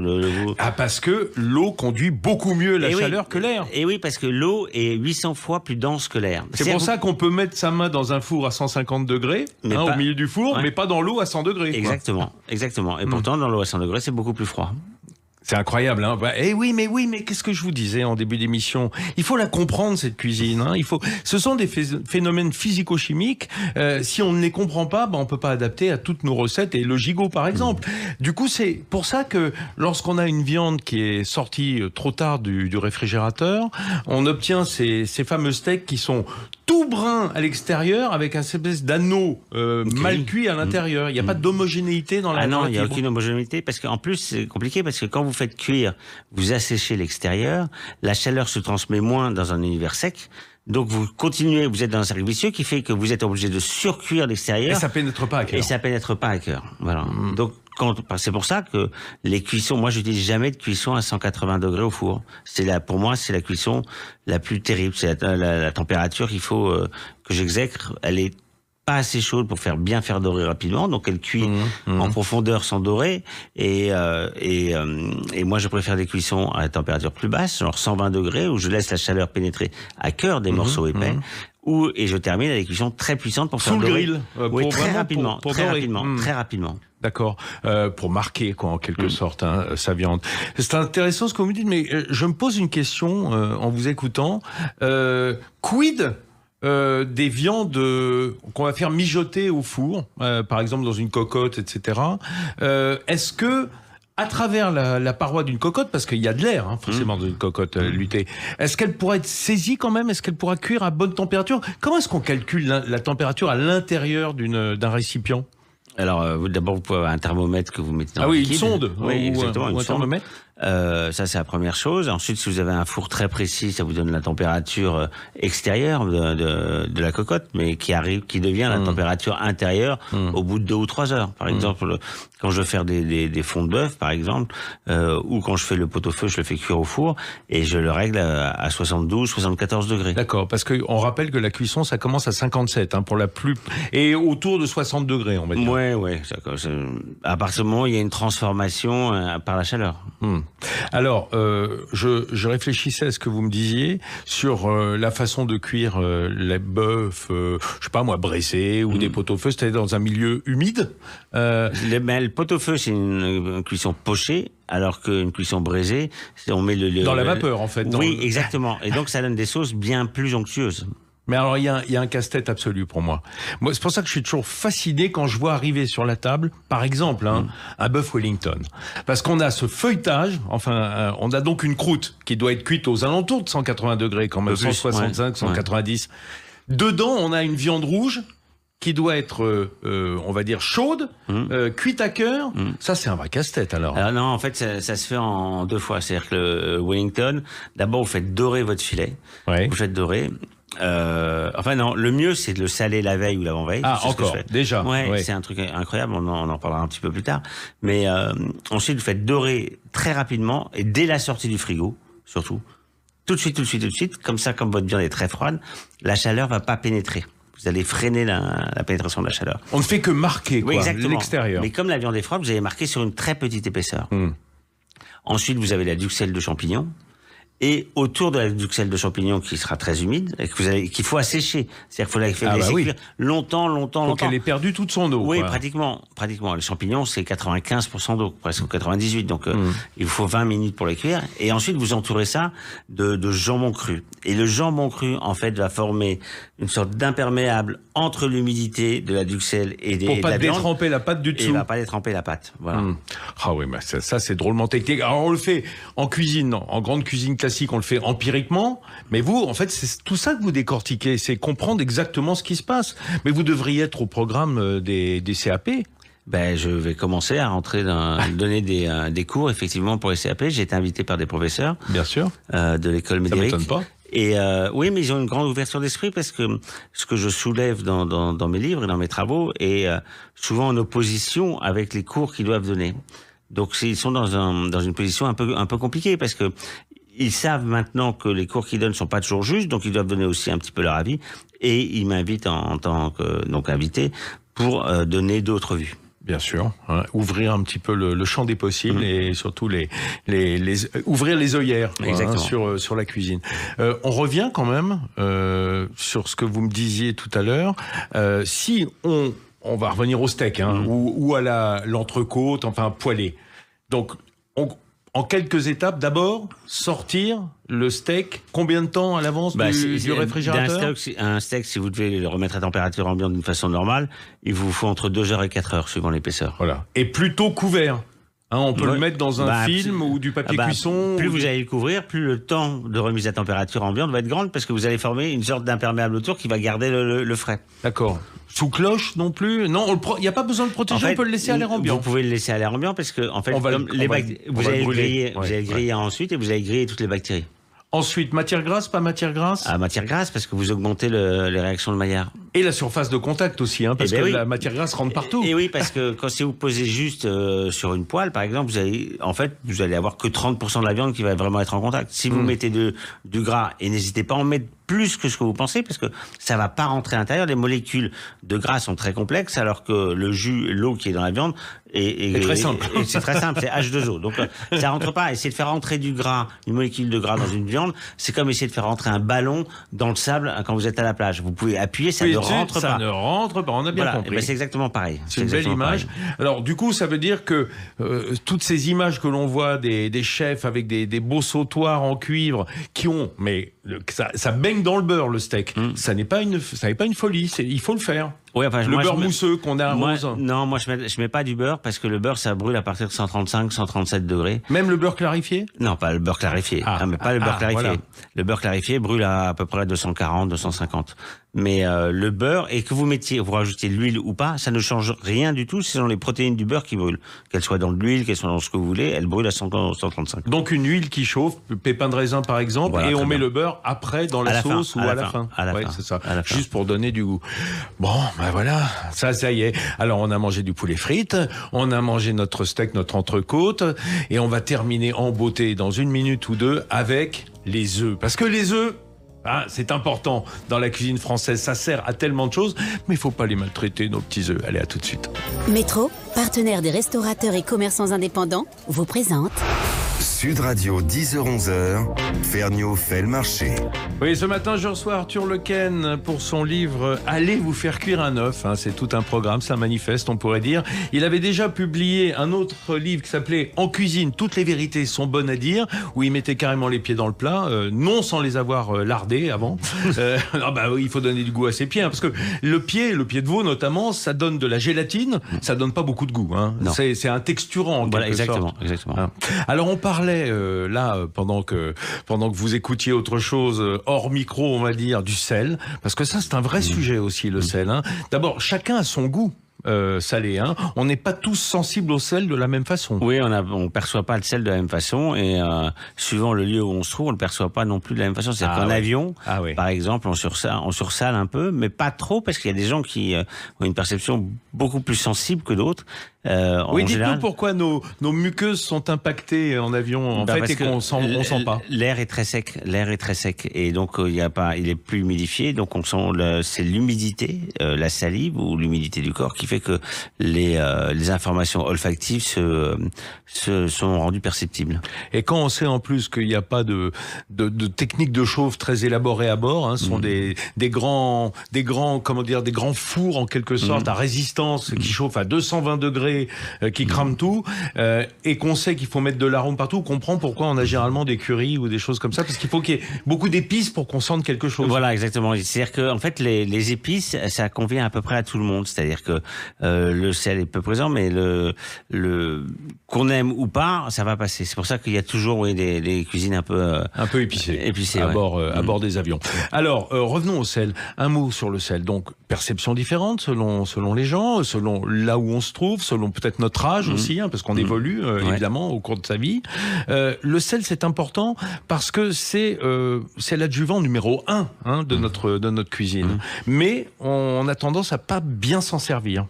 Ah, parce que l'eau conduit beaucoup mieux la chaleur que l'air. Et oui, parce que l'eau est 800 fois plus dense que l'air. C'est pour ça qu'on peut mettre sa main dans un four à 150 degrés, au milieu du four, mais pas dans l'eau à 100 degrés. Exactement. Et pourtant, dans l'eau à 100 degrés, c'est beaucoup plus froid. C'est incroyable, hein. Oui, mais qu'est-ce que je vous disais en début d'émission ? Il faut la comprendre, cette cuisine, hein. Ce sont des phénomènes physico-chimiques. Si on ne les comprend pas, on peut pas adapter à toutes nos recettes, et le gigot, par exemple. Du coup, c'est pour ça que lorsqu'on a une viande qui est sortie trop tard du réfrigérateur, on obtient ces fameux steaks qui sont tout bruns à l'extérieur avec un espèce d'anneau mal cuit à l'intérieur. Il n'y a pas d'homogénéité dans la viande. Ah non, il n'y a aucune homogénéité, parce qu'en plus, c'est compliqué, parce que quand vous faites cuire, vous asséchez l'extérieur, la chaleur se transmet moins dans un univers sec, donc vous continuez, vous êtes dans un cercle vicieux qui fait que vous êtes obligé de surcuire l'extérieur. Et ça pénètre pas à cœur. Et ça pénètre pas à cœur. Voilà. Donc, c'est pour ça que les cuissons, moi j'utilise jamais de cuisson à 180 degrés au four. Pour moi, c'est la cuisson la plus terrible. C'est la température qu'il faut que j'exècre. Elle est pas assez chaude pour bien faire dorer rapidement, donc elle cuit en profondeur sans dorer. Et moi, je préfère des cuissons à température plus basse, genre 120 degrés, où je laisse la chaleur pénétrer à cœur des morceaux épais. Et je termine avec des cuissons très puissantes pour faire dorer. Sous le grill, oui, très rapidement. D'accord, pour marquer en quelque sorte sa viande. C'est intéressant ce que vous me dites, mais je me pose une question en vous écoutant. Quid des viandes qu'on va faire mijoter au four, par exemple dans une cocotte, etc. Est-ce que à travers la paroi d'une cocotte, parce qu'il y a de l'air forcément dans une cocotte luttée, est-ce qu'elle pourra être saisie quand même ? Est-ce qu'elle pourra cuire à bonne température ? Comment est-ce qu'on calcule la température à l'intérieur d'un récipient ? Alors, d'abord, vous pouvez avoir un thermomètre que vous mettez dans le liquide. Une sonde. Oui, exactement, un thermomètre. Ça, c'est la première chose. Ensuite, si vous avez un four très précis, ça vous donne la température extérieure de la cocotte, mais qui devient la température intérieure au bout de 2 ou 3 heures. Par exemple, quand je veux faire des fonds de bœuf, par exemple, ou quand je fais le pot-au-feu, je le fais cuire au four et je le règle à 72, 74 degrés. D'accord, parce qu'on rappelle que la cuisson, ça commence à 57, pour la plus... Et autour de 60 degrés, on va dire. Ouais. À partir du moment où il y a une transformation par la chaleur. Alors, je réfléchissais à ce que vous me disiez sur la façon de cuire les bœufs, je sais pas moi, braisés ou des pot-au-feu, c'est-à-dire dans un milieu humide. Le pot-au-feu, c'est une cuisson pochée, alors qu'une cuisson braisée, on met dans la vapeur, en fait. Oui, exactement. Et donc, ça donne des sauces bien plus onctueuses. Mais alors, il y a un casse-tête absolu pour moi. Moi, c'est pour ça que je suis toujours fasciné quand je vois arriver sur la table, par exemple, un bœuf Wellington. Parce qu'on a ce feuilletage, on a donc une croûte qui doit être cuite aux alentours de 180 degrés, quand même, 165, 190. Dedans, on a une viande rouge qui doit être, on va dire, chaude, cuite à cœur. Ça, c'est un vrai casse-tête, alors. Alors non, en fait, ça se fait en 2 fois. C'est-à-dire que le Wellington, d'abord, vous faites dorer votre filet. Ouais. Vous faites dorer. Non, le mieux c'est de le saler la veille ou l'avant-veille. Ah, encore, déjà. Ouais, c'est un truc incroyable, on en parlera un petit peu plus tard. Mais ensuite, vous faites dorer très rapidement et dès la sortie du frigo, surtout. Tout de suite. Comme ça, comme votre viande est très froide, la chaleur va pas pénétrer. Vous allez freiner la pénétration de la chaleur. On ne fait que marquer, quoi, l'extérieur. Mais comme la viande est froide, vous allez marquer sur une très petite épaisseur. Ensuite, vous avez la duxelle de champignons. Et autour de la duxelle de champignons qui sera très humide, et qu'il faut assécher. C'est-à-dire qu'il faut la laisser cuire longtemps. Faut qu'elle ait perdu toute son eau. Oui, quoi. pratiquement. Les champignons, c'est 95% d'eau, presque 98%. Donc, il vous faut 20 minutes pour les cuire. Et ensuite, vous entourez ça de jambon cru. Et le jambon cru, en fait, va former une sorte d'imperméable entre l'humidité de la duxelle et de la viande. Pour pas détremper la pâte du dessous. Et il va pas détremper la pâte. Voilà. Ah oui, mais ça c'est drôlement technique. Alors on le fait en cuisine, en grande cuisine classique, on le fait empiriquement. Mais vous, en fait, c'est tout ça que vous décortiquez, c'est comprendre exactement ce qui se passe. Mais vous devriez être au programme des CAP. Je vais commencer à donner des cours effectivement pour les CAP. J'ai été invité par des professeurs. Bien sûr. De l'école Médéric. Ça m'étonne pas. Et oui, mais ils ont une grande ouverture d'esprit parce que ce que je soulève dans mes livres et dans mes travaux est souvent en opposition avec les cours qu'ils doivent donner. Donc ils sont dans une position un peu compliquée parce que ils savent maintenant que les cours qu'ils donnent sont pas toujours justes, donc ils doivent donner aussi un petit peu leur avis. Et ils m'invitent en tant que invité pour donner d'autres vues. Bien sûr, ouvrir un petit peu le champ des possibles et surtout ouvrir les œillères sur la cuisine. On revient quand même sur ce que vous me disiez tout à l'heure. Si on va revenir au steak ou à l'entrecôte, enfin poêlé. Donc en quelques étapes, d'abord sortir le steak. Combien de temps à l'avance du réfrigérateur ? Un steak, si vous devez le remettre à température ambiante d'une façon normale, il vous faut entre 2 heures et 4 heures, suivant l'épaisseur. Voilà. Et plutôt couvert. On peut le mettre dans un film ou du papier cuisson. Plus vous allez le couvrir, plus le temps de remise à température ambiante va être grand parce que vous allez former une sorte d'imperméable autour qui va garder le frais. D'accord. Sous cloche non plus ? Non, il n'y a pas besoin de le protéger, on peut le laisser à l'air ambiant. Vous pouvez le laisser à l'air ambiant parce que, en fait, vous allez le griller ensuite et vous allez griller toutes les bactéries. Ensuite, matière grasse, pas matière grasse ? Matière grasse, parce que vous augmentez les réactions de Maillard. Et la surface de contact aussi, parce que la matière grasse rentre partout. Et oui, parce que si vous posez juste sur une poêle, par exemple, vous allez avoir que 30% de la viande qui va vraiment être en contact. Si vous mettez du gras, et n'hésitez pas à en mettre plus que ce que vous pensez, parce que ça va pas rentrer à l'intérieur. Les molécules de gras sont très complexes, alors que le jus, l'eau qui est dans la viande, est très simple. C'est très simple, c'est H2O. Donc ça rentre pas. Essayer de faire rentrer du gras, une molécule de gras dans une viande, c'est comme essayer de faire rentrer un ballon dans le sable quand vous êtes à la plage. Vous pouvez appuyer, ça ne rentre pas. Ça ne rentre pas, on a bien compris. C'est exactement pareil. C'est une belle image. Alors du coup, ça veut dire que toutes ces images que l'on voit des chefs avec des beaux sautoirs en cuivre qui ont, ça baigne dans le beurre le steak. Ça n'est pas une folie. Il faut le faire. Oui, le beurre mousseux qu'on arrose. Moi je mets pas du beurre parce que le beurre ça brûle à partir de 135, 137 degrés. Même le beurre clarifié ? Non, pas le beurre clarifié. Mais pas le beurre clarifié. Voilà. Le beurre clarifié brûle à peu près 240, 250. Mais le beurre, et que vous rajoutiez de l'huile ou pas, ça ne change rien du tout. C'est dans les protéines du beurre qui brûlent. Qu'elles soient dans de l'huile, qu'elles soient dans ce que vous voulez, elles brûlent à 135. Donc une huile qui chauffe, pépins de raisin par exemple, et on met le beurre après dans la sauce ou à la fin. À la fin. C'est ça. Juste pour donner du goût. Bon, voilà, ça y est. Alors on a mangé du poulet frites, on a mangé notre steak, notre entrecôte, et on va terminer en beauté dans 1 minute ou 2 avec les œufs. Parce que les œufs, c'est important dans la cuisine française, ça sert à tellement de choses, mais il faut pas les maltraiter, nos petits œufs. Allez, à tout de suite. Métro, partenaire des restaurateurs et commerçants indépendants, vous présente Sud Radio 10h-11h, Ferniaud fait le marché. Oui, ce matin, je reçois Arthur Lequesne pour son livre « Allez vous faire cuire un œuf ». C'est tout un programme, c'est un manifeste, on pourrait dire. Il avait déjà publié un autre livre qui s'appelait « En cuisine, toutes les vérités sont bonnes à dire », où il mettait carrément les pieds dans le plat, non sans les avoir lardés avant. Oui, il faut donner du goût à ses pieds, parce que le pied de veau notamment, ça donne de la gélatine, ça donne pas beaucoup de goût. C'est un texturant en quelque sorte. Exactement. Alors on parlait pendant que vous écoutiez autre chose hors micro, on va dire, du sel, parce que ça c'est un vrai sujet aussi, le sel. D'abord, chacun a son goût. Salé, on n'est pas tous sensibles au sel de la même façon. Oui, on perçoit pas le sel de la même façon et suivant le lieu où on se trouve, on le perçoit pas non plus de la même façon. C'est-à-dire qu'en avion, par exemple, on sursale un peu, mais pas trop parce qu'il y a des gens qui ont une perception beaucoup plus sensible que d'autres. Dites-nous pourquoi nos muqueuses sont impactées en avion et qu'on sent pas. L'air est très sec, et donc il est plus humidifié, donc on sent c'est l'humidité, la salive ou l'humidité du corps qui fait que les informations olfactives sont rendues perceptibles. Et quand on sait en plus qu'il n'y a pas de technique de chauffe très élaborée à bord, ce sont des grands fours en quelque sorte à résistance qui chauffent à 220 degrés, qui crament tout, et qu'on sait qu'il faut mettre de l'arôme partout, on comprend pourquoi on a généralement des currys ou des choses comme ça, parce qu'il faut qu'il y ait beaucoup d'épices pour qu'on sente quelque chose. Voilà, exactement. C'est-à-dire que en fait les épices, ça convient à peu près à tout le monde. C'est-à-dire que le sel est peu présent, mais le qu'on aime ou pas, ça va passer. C'est pour ça qu'il y a toujours des cuisines un peu épicées à bord des avions. Alors revenons au sel. Un mot sur le sel. Donc perception différente selon les gens, selon là où on se trouve, selon peut-être notre âge aussi, parce qu'on évolue évidemment au cours de sa vie. Le sel, c'est important parce que c'est l'adjuvant numéro 1 de notre cuisine. Mais on a tendance à pas bien s'en servir.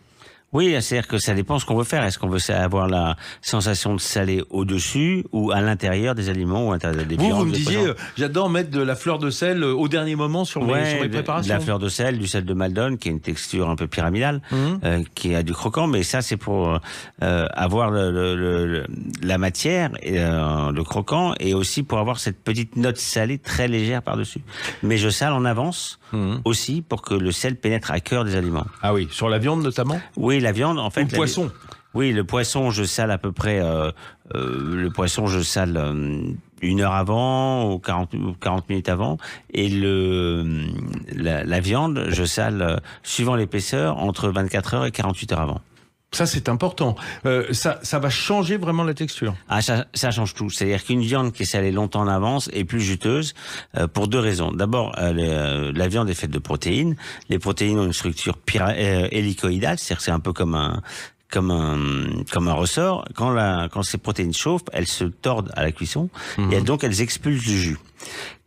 Oui, c'est-à-dire que ça dépend ce qu'on veut faire. Est-ce qu'on veut avoir la sensation de salé au-dessus ou à l'intérieur des aliments ou à l'intérieur des viandes? Vous me disiez, j'adore mettre de la fleur de sel au dernier moment sur mes préparations. De la fleur de sel, du sel de Maldon, qui a une texture un peu pyramidale, qui a du croquant, mais ça c'est pour avoir la matière, et, le croquant, et aussi pour avoir cette petite note salée très légère par-dessus. Mais je sale en avance aussi pour que le sel pénètre à cœur des aliments. Ah oui, sur la viande notamment? Oui, la viande, en fait. Ou le poisson. Oui, le poisson, je sale à peu près. Le poisson, je sale 1 heure avant ou 40 minutes avant, et la viande, je sale suivant l'épaisseur entre 24 heures et 48 heures avant. Ça, c'est important. Ça va changer vraiment la texture. Ah, ça change tout. C'est-à-dire qu'une viande qui est salée longtemps en avance est plus juteuse pour 2 raisons. D'abord, la viande est faite de protéines. Les protéines ont une structure hélicoïdale, c'est-à-dire que c'est un peu comme un ressort. Quand ces protéines chauffent, elles se tordent à la cuisson et donc elles expulsent du jus.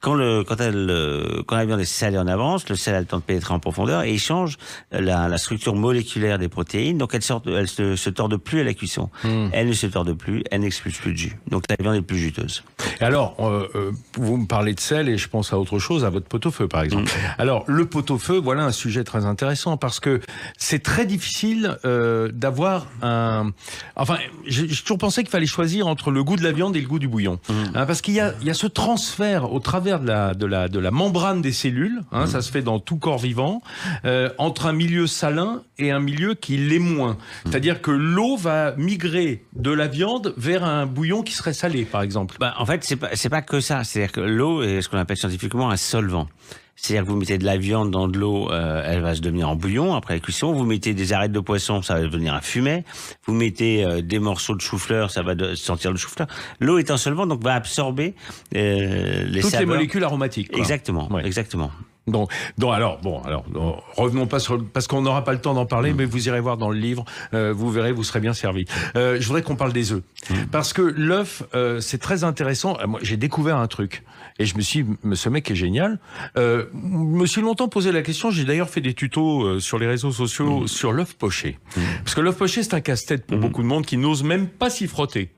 Quand la viande est salée en avance, le sel a le temps de pénétrer en profondeur et il change la structure moléculaire des protéines, donc elle se tordent plus à la cuisson. Elle ne se tordent plus, elle n'expulse plus de jus. Donc la viande est plus juteuse. Et alors, vous me parlez de sel et je pense à autre chose, à votre pot-au-feu par exemple. Alors le pot-au-feu, voilà un sujet très intéressant parce que c'est très difficile d'avoir un... Enfin, j'ai toujours pensé qu'il fallait choisir entre le goût de la viande et le goût du bouillon. Parce qu'il y a ce transfert au travers de la membrane des cellules, ça se fait dans tout corps vivant, entre un milieu salin et un milieu qui l'est moins. C'est-à-dire que l'eau va migrer de la viande vers un bouillon qui serait salé, par exemple. En fait, c'est pas que ça. C'est-à-dire que l'eau est ce qu'on appelle scientifiquement un solvant. C'est-à-dire que vous mettez de la viande dans de l'eau, elle va se devenir en bouillon après la cuisson. Vous mettez des arêtes de poisson, ça va devenir un fumet. Vous mettez des morceaux de chou-fleur, ça va sortir le chou-fleur. L'eau est un solvant, donc va absorber les toutes saveurs. Les molécules aromatiques. Quoi. Exactement, ouais. Exactement. Donc, revenons pas parce qu'on n'aura pas le temps d'en parler, mais vous irez voir dans le livre, vous verrez, vous serez bien servi. Je voudrais qu'on parle des œufs, parce que l'œuf, c'est très intéressant. Moi, j'ai découvert un truc, et je me suis dit, ce mec est génial. Me suis longtemps posé la question. J'ai d'ailleurs fait des tutos sur les réseaux sociaux sur l'œuf poché, parce que l'œuf poché, c'est un casse-tête pour beaucoup de monde qui n'ose même pas s'y frotter.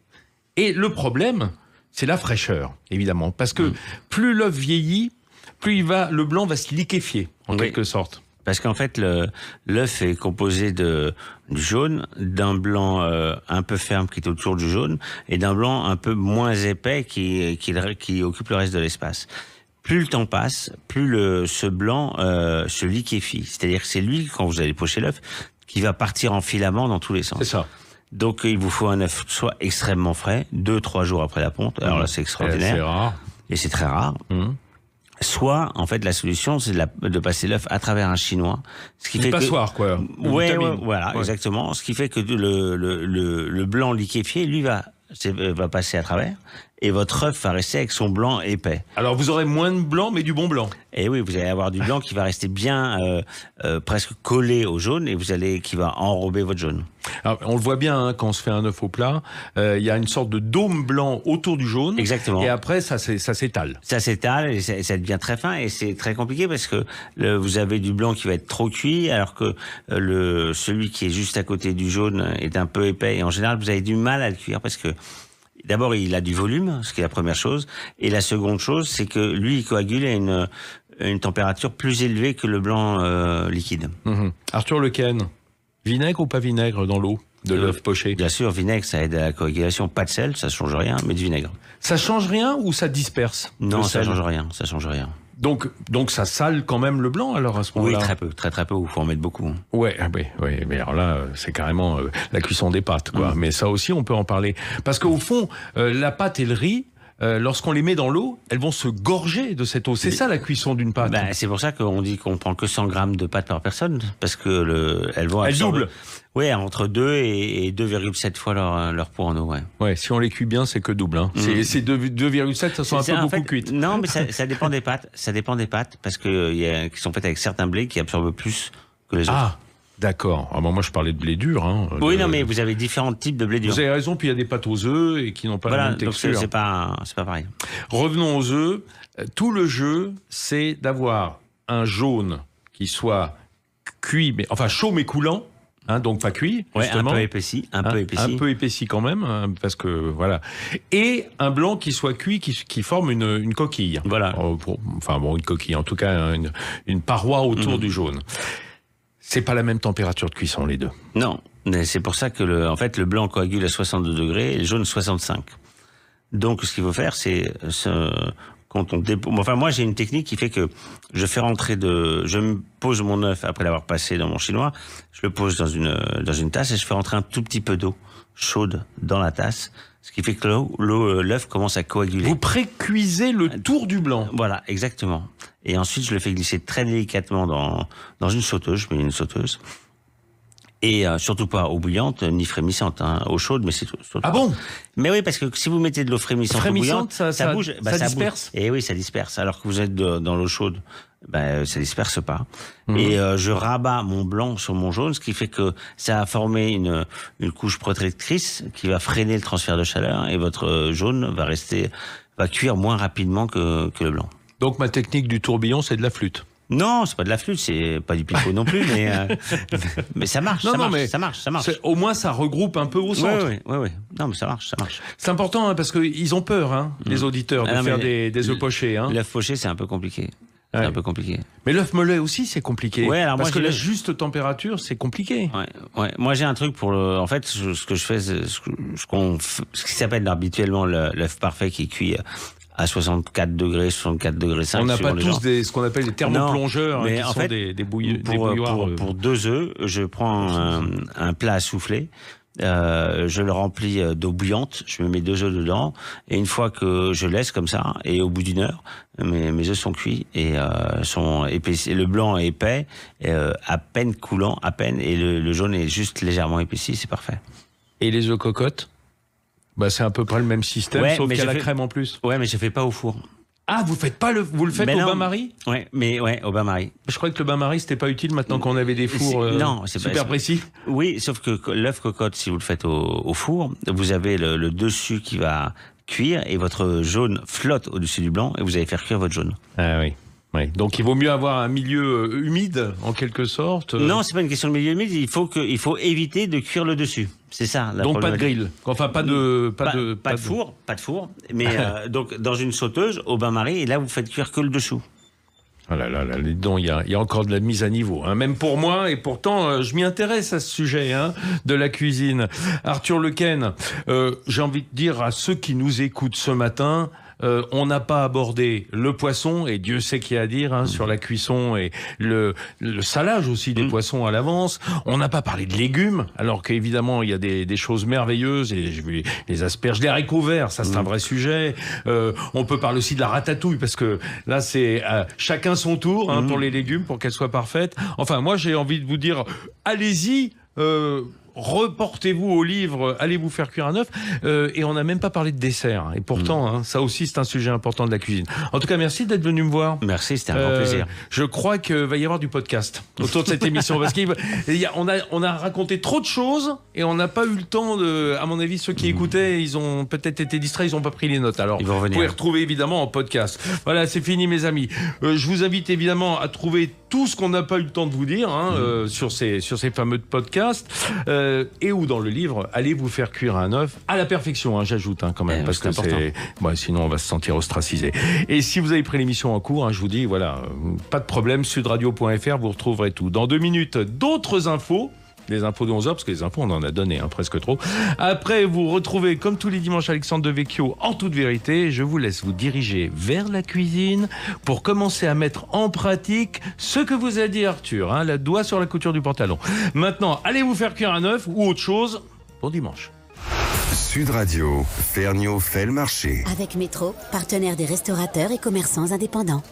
Et le problème, c'est la fraîcheur, évidemment, parce que plus l'œuf vieillit, plus le blanc va se liquéfier, en quelque sorte. Parce qu'en fait, l'œuf est composé du jaune, d'un blanc un peu ferme qui est autour du jaune, et d'un blanc un peu moins épais qui occupe le reste de l'espace. Plus le temps passe, plus ce blanc se liquéfie. C'est-à-dire que c'est lui, quand vous allez pocher l'œuf, qui va partir en filament dans tous les sens. C'est ça. Donc il vous faut un œuf soit extrêmement frais, 2-3 jours après la ponte. Alors là, c'est extraordinaire. C'est rare. Et c'est très rare. Soit, en fait, la solution, c'est de passer l'œuf à travers un chinois. Ce qui fait passoire, quoi. Ouais, voilà, exactement. Ce qui fait que le blanc liquéfié, lui, va passer à travers. Et votre œuf va rester avec son blanc épais. Alors, vous aurez moins de blanc, mais du bon blanc. Et oui, vous allez avoir du blanc qui va rester bien presque collé au jaune et qui va enrober votre jaune. Alors, on le voit bien hein, quand on se fait un œuf au plat, il y a une sorte de dôme blanc autour du jaune. Exactement. Et après, ça s'étale. Ça s'étale et ça devient très fin et c'est très compliqué parce que vous avez du blanc qui va être trop cuit alors que celui qui est juste à côté du jaune est un peu épais et en général vous avez du mal à le cuire parce que d'abord il a du volume, ce qui est la première chose, et la seconde chose c'est que lui il coagule à une température plus élevée que le blanc liquide. Arthur Lequesne, vinaigre ou pas vinaigre dans l'eau de l'œuf poché? Bien sûr, vinaigre, ça aide à la coagulation. Pas de sel, ça change rien, mais du vinaigre. Ça change rien ou ça disperse? Non, ça change rien, ça change rien. Donc ça sale quand même le blanc alors à ce moment-là? Oui, très peu, très peu, il faut en mettre beaucoup. Ouais, mais alors là, c'est carrément la cuisson des pâtes, quoi. Mais ça aussi, on peut en parler. Parce qu'au fond, la pâte et le riz, lorsqu'on les met dans l'eau, elles vont se gorger de cette eau. C'est ça la cuisson d'une pâte. C'est pour ça qu'on dit qu'on prend que 100 grammes de pâte par personne, parce que elles vont absorber. Elles doublent. Oui, entre 2 et 2,7 fois leur poids en eau, ouais. Ouais, si on les cuit bien, c'est que double. Hein. C'est 2,7, ça sent un peu beaucoup cuite. Non, mais ça dépend des pâtes. Ça dépend des pâtes, parce que qui sont faites avec certains blés qui absorbent plus que les autres. Ah, d'accord. Ah, moi, je parlais de blé dur. Hein, oui, non, mais vous avez différents types de blé dur. Vous avez raison, puis il y a des pâtes aux œufs et qui n'ont pas la même texture. Donc c'est pas pareil. Revenons aux œufs. Tout le jeu, c'est d'avoir un jaune qui soit cuit, chaud mais coulant. Hein, donc pas cuit, justement. Un peu épaissi. Un peu épaissi quand même, hein, parce que voilà. Et un blanc qui soit cuit, qui forme une coquille. Voilà. Une coquille, en tout cas une paroi autour du jaune. C'est pas la même température de cuisson les deux. Non, mais c'est pour ça que le blanc coagule à 62 degrés et le jaune 65. Donc ce qu'il faut faire, c'est quand on moi j'ai une technique qui fait que je me pose mon œuf après l'avoir passé dans mon chinois, je le pose dans une tasse et je fais rentrer un tout petit peu d'eau chaude dans la tasse, ce qui fait que l'œuf commence à coaguler. Vous pré-cuisez le tour du blanc. Voilà, exactement. Et ensuite je le fais glisser très délicatement dans une sauteuse, je mets une sauteuse. Et surtout pas eau bouillante ni frémissante, hein, eau chaude, mais c'est tout. Ah bon? Mais oui, parce que si vous mettez de l'eau frémissante ou bouillante, ça bouge, ça disperse. Et oui, ça disperse. Alors que vous êtes dans l'eau chaude, ça disperse pas. Et je rabats mon blanc sur mon jaune, ce qui fait que ça a formé une couche protectrice qui va freiner le transfert de chaleur et votre jaune va cuire moins rapidement que le blanc. Donc ma technique du tourbillon, c'est de la flûte. Non, c'est pas de la flûte, c'est pas du picot non plus, mais ça marche, ça marche. Au moins, ça regroupe un peu au centre. Oui. Non, mais ça marche. C'est important, hein, parce qu'ils ont peur, les auditeurs, de faire des œufs pochés. Hein. L'œuf poché, c'est un peu compliqué. Ouais. C'est un peu compliqué. Mais l'œuf mollet aussi, c'est compliqué. Ouais, alors parce que la juste température, c'est compliqué. Ouais. Moi, j'ai un truc en fait, ce que je fais, ce qui s'appelle habituellement l'œuf parfait qui est cuit à 64 degrés 5. On n'a pas tous ce qu'on appelle des thermoplongeurs, mais qui en sont fait, des bouilloires. Pour 2 œufs, je prends un plat à souffler. Je le remplis d'eau bouillante, je me mets 2 œufs dedans, et une fois que je laisse comme ça, et au bout d'1 heure, mes œufs sont cuits et sont épaissis. Le blanc est épais, à peine coulant, et le jaune est juste légèrement épaissi, c'est parfait. Et les œufs cocottes? C'est à peu près le même système, sauf qu'il y a la crème en plus. Ouais, mais je fais pas au four. Ah, vous le faites au bain-marie? Ouais, au bain-marie. Je croyais que le bain-marie, c'était pas utile maintenant qu'on avait des fours super précis. Oui, sauf que l'œuf cocotte, si vous le faites au four, vous avez le dessus qui va cuire et votre jaune flotte au-dessus du blanc et vous allez faire cuire votre jaune. Ah oui. Oui. Donc il vaut mieux avoir un milieu humide en quelque sorte. Non, c'est pas une question de milieu humide. Il faut éviter de cuire le dessus. C'est ça. Donc pas de grill. Enfin pas de four, pas de four. Mais donc dans une sauteuse au bain-marie et là vous faites cuire que le dessous. Ah là là, dis donc, il y a encore de la mise à niveau, hein, même pour moi, et pourtant je m'y intéresse à ce sujet, hein, de la cuisine. Arthur Lequesne, j'ai envie de dire à ceux qui nous écoutent ce matin, on n'a pas abordé le poisson, et Dieu sait qu'il y a à dire, hein, sur la cuisson et le salage aussi des poissons à l'avance. On n'a pas parlé de légumes, alors qu'évidemment il y a des choses merveilleuses, et j'ai vu les asperges, les haricots verts, ça c'est un vrai sujet. On peut parler aussi de la ratatouille, parce que là c'est chacun son tour, hein, pour les légumes, pour qu'elles soient parfaites. Enfin, moi j'ai envie de vous dire, allez-y, reportez-vous au livre, allez vous faire cuire un œuf, et on n'a même pas parlé de dessert. Et pourtant, hein, ça aussi c'est un sujet important de la cuisine. En tout cas, merci d'être venu me voir. Merci, c'était un grand plaisir. Je crois qu'il va y avoir du podcast autour de cette émission, parce qu'on a raconté trop de choses et on n'a pas eu le temps de. À mon avis, ceux qui écoutaient, ils ont peut-être été distraits, ils n'ont pas pris les notes. Alors, vous pouvez retrouver évidemment en podcast. Voilà, c'est fini, mes amis. Je vous invite évidemment à trouver tout ce qu'on n'a pas eu le temps de vous dire, hein, sur ces fameux podcasts. Et ou dans le livre, allez vous faire cuire un œuf à la perfection, hein, j'ajoute, hein, quand même, parce que important. Sinon on va se sentir ostracisé. Et si vous avez pris l'émission en cours, hein, je vous dis, voilà, pas de problème, sudradio.fr, vous retrouverez tout. Dans 2 minutes, d'autres infos. Les infos de 11h, parce que les infos, on en a donné, hein, presque trop. Après, vous retrouvez, comme tous les dimanches, Alexandre Devecchio en toute vérité. Je vous laisse vous diriger vers la cuisine pour commencer à mettre en pratique ce que vous a dit Arthur, hein, la doigt sur la couture du pantalon. Maintenant, allez vous faire cuire un œuf ou autre chose. Bon dimanche. Sud Radio, Ferniaud fait le marché. Avec Métro, partenaire des restaurateurs et commerçants indépendants.